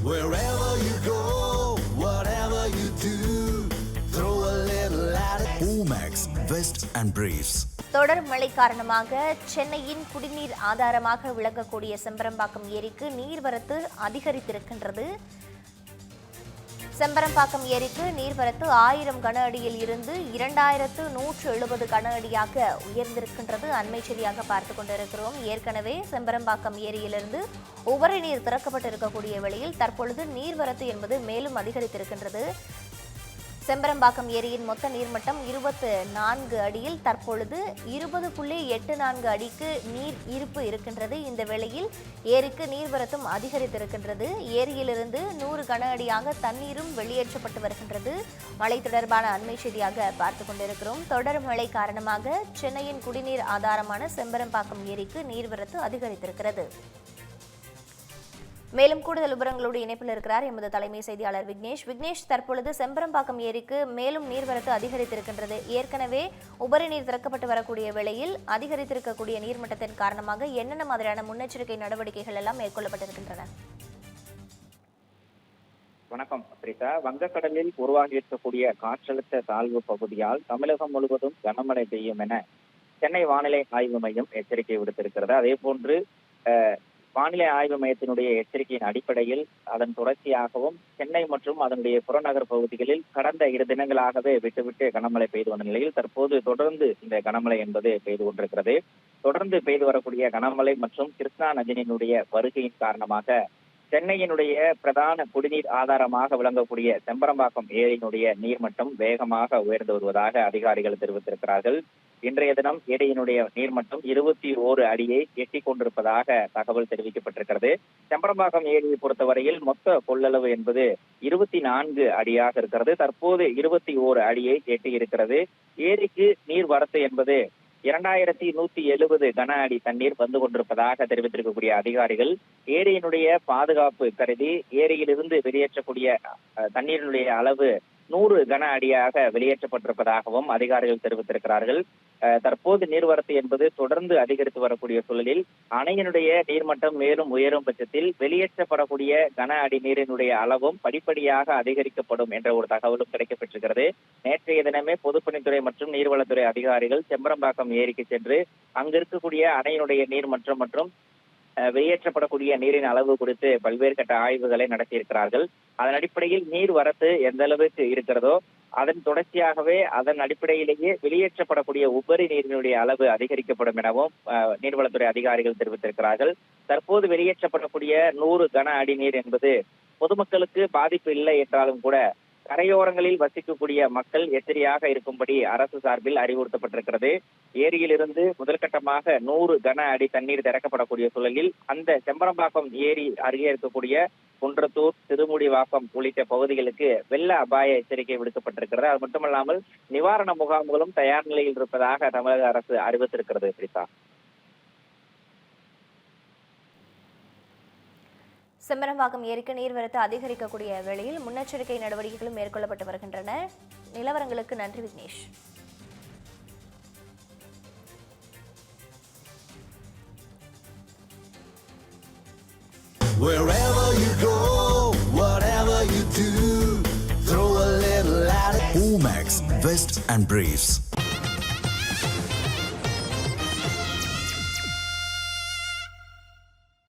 Wherever you go, whatever you do, throw a little at it. Omax, Vest and Briefs. தொடர் மழை காரணமாக சென்னையின் குடிநீர் ஆதாரமாக விளங்கக்கூடிய செம்பரம்பாக்கம் ஏரிக்கு நீர்வரத்து அதிகரித்திருக்கின்றது. செம்பரம்பாக்கம் ஏரிக்கு நீர்வரத்து 1000 கன அடியில் இருந்து 2170 கன அடியாக உயர்ந்திருக்கின்றது. அண்மை செய்தியாக பார்த்துக் கொண்டிருக்கிறோம். ஏற்கனவே செம்பரம்பாக்கம் ஏரியிலிருந்து உபரி நீர் திறக்கப்பட்டிருக்கக்கூடிய வேளையில் தற்பொழுது நீர்வரத்து என்பது மேலும் அதிகரித்திருக்கின்றது. செம்பரம்பாக்கம் ஏரியின் மொத்த நீர்மட்டம் 24 அடியில் தற்பொழுது 20.84 அடிக்கு நீர் இருப்பு இருக்கின்றது. இந்த வேளையில் ஏரிக்கு நீர்வரத்தும் அதிகரித்திருக்கின்றது. ஏரியிலிருந்து 100 கன அடியாக தண்ணீரும் வெளியேற்றப்பட்டு வருகின்றது. மழை தொடர்பான அண்மை செய்தியாக பார்த்துக் கொண்டிருக்கிறோம். தொடர் மழை காரணமாக சென்னையின் குடிநீர் ஆதாரமான செம்பரம்பாக்கம் ஏரிக்கு நீர்வரத்து அதிகரித்திருக்கிறது. மேலும் கூடுதல் விவரங்களோடு இணைப்பில் இருக்கிறார் எமது தலைமை செய்தியாளர் விக்னேஷ். தற்பொழுது செம்பரம்பாக்கம் ஏரிக்கு மேலும் நீர்வரத்து அதிகரித்திருக்கின்றது. ஏற்கனவே உபரி நீர் திறக்கப்பட்டு வரக்கூடிய வேளையில் அதிகரித்திருக்கக்கூடிய நீர்மட்டத்தின் காரணமாக என்னென்ன மாதிரியான முன்னெச்சரிக்கை நடவடிக்கைகள் எல்லாம் மேற்கொள்ளப்பட்டிருக்கின்றன? வணக்கம் பிரிதா. வங்கக்கடலில் உருவாகி இருக்கக்கூடிய காற்றழுத்த தாழ்வு பகுதியால் தமிழகம் முழுவதும் கனமழை பெய்யும் என சென்னை வானிலை ஆய்வு மையம் எச்சரிக்கை விடுத்திருக்கிறது. அதே போன்று வானிலை ஆய்வு மையத்தினுடைய எச்சரிக்கையின் அடிப்படையில் அதன் தொடர்ச்சியாகவும் சென்னை மற்றும் அதனுடைய புறநகர் பகுதிகளில் கடந்த 2 தினங்களாகவே விட்டுவிட்டு கனமழை பெய்து வந்த நிலையில் தற்போது தொடர்ந்து இந்த கனமழை என்பது பெய்து கொண்டிருக்கிறது. தொடர்ந்து பெய்து வரக்கூடிய கனமழை மற்றும் கிருஷ்ணா நதியினுடைய வருகையின் காரணமாக சென்னையினுடைய பிரதான குடிநீர் ஆதாரமாக விளங்கக்கூடிய செம்பரம்பாக்கம் ஏரியினுடைய நீர்மட்டம் வேகமாக உயர்ந்து வருவதாக அதிகாரிகள் தெரிவித்திருக்கிறார்கள். இன்றைய தினம் ஏரியினுடைய நீர்மட்டம் 21 அடியை எட்டிக் கொண்டிருப்பதாக தகவல் தெரிவிக்கப்பட்டிருக்கிறது. செம்பரம்பாக்கம் ஏரியை பொறுத்தவரையில் மொத்த கொள்ளளவு என்பது 24 அடியாக இருக்கிறது. தற்போது 21 அடியை எட்டி இருக்கிறது. ஏரிக்கு நீர் வரத்து என்பது 2170 கன அடி தண்ணீர் வந்து கொண்டிருப்பதாக தெரிவித்திருக்கக்கூடிய அதிகாரிகள் ஏரியினுடைய பாதுகாப்பு கருதி ஏரியிலிருந்து வெளியேற்றக்கூடிய தண்ணீரினுடைய அளவு 100 கன அடியாக வெளியேற்றப்பட்டிருப்பதாகவும் அதிகாரிகள் தெரிவித்திருக்கிறார்கள். தற்போது நீர்வரத்து என்பது தொடர்ந்து அதிகரித்து வரக்கூடிய சூழலில் அணையினுடைய நீர்மட்டம் மேலும் உயரும் பட்சத்தில் வெளியேற்றப்படக்கூடிய கன அடி நீரினுடைய அளவும் படிப்படியாக அதிகரிக்கப்படும் என்ற ஒரு தகவலும் கிடைக்கப்பட்டிருக்கிறது. நேற்றைய தினமே பொதுப்பணித்துறை மற்றும் நீர்வளத்துறை அதிகாரிகள் செம்பரம்பாக்கம் ஏரிக்கு சென்று அங்கு இருக்கக்கூடிய அணையினுடைய நீர்மட்டம் மற்றும் வெளியேற்றப்படக்கூடிய நீரின் அளவு குறித்து பல்வேறு கட்ட ஆய்வுகளை நடத்தியிருக்கிறார்கள். அதன் அடிப்படையில் நீர் வரத்து எந்த அளவுக்கு இருக்கிறதோ அதன் தொடர்ச்சியாகவே அதன் அடிப்படையிலேயே வெளியேற்றப்படக்கூடிய உபரி நீரினுடைய அளவு அதிகரிக்கப்படும் எனவும் நீர்வளத்துறை அதிகாரிகள் தெரிவித்திருக்கிறார்கள். தற்போது வெளியேற்றப்படக்கூடிய 100 கன அடி நீர் என்பது பொதுமக்களுக்கு பாதிப்பு இல்லை என்றாலும் கூட கரையோரங்களில் வசிக்கக்கூடிய மக்கள் எச்சரியாக இருக்கும்படி அரசு சார்பில் அறிவுறுத்தப்பட்டிருக்கிறது. ஏரியிலிருந்து முதற்கட்டமாக 100 கன அடி தண்ணீர் திறக்கப்படக்கூடிய சூழலில் அந்த செம்பரம்பாக்கம் ஏரி அருகே இருக்கக்கூடிய குன்றத்தூர், திருமுடிவாக்கம் உள்ளிட்ட பகுதிகளுக்கு வெள்ள அபாய எச்சரிக்கை விடுக்கப்பட்டிருக்கிறது. அது மட்டுமல்லாமல் நிவாரண முகாம்களும் தயார் நிலையில் இருப்பதாக தமிழக அரசு அறிவித்திருக்கிறது. பிரிதா, செம்பரம்பாக்கம் ஏரிக்கு நீர்வரத்து அதிகரிக்கக்கூடிய வேளையில் முன்னெச்சரிக்கை நடவடிக்கைகளும் மேற்கொள்ளப்பட்டு வருகின்றன. நிலவரங்களுக்கு நன்றி Vignesh. Wherever you go, whatever you do, throw a little at it. Omax, Vest and Briefs.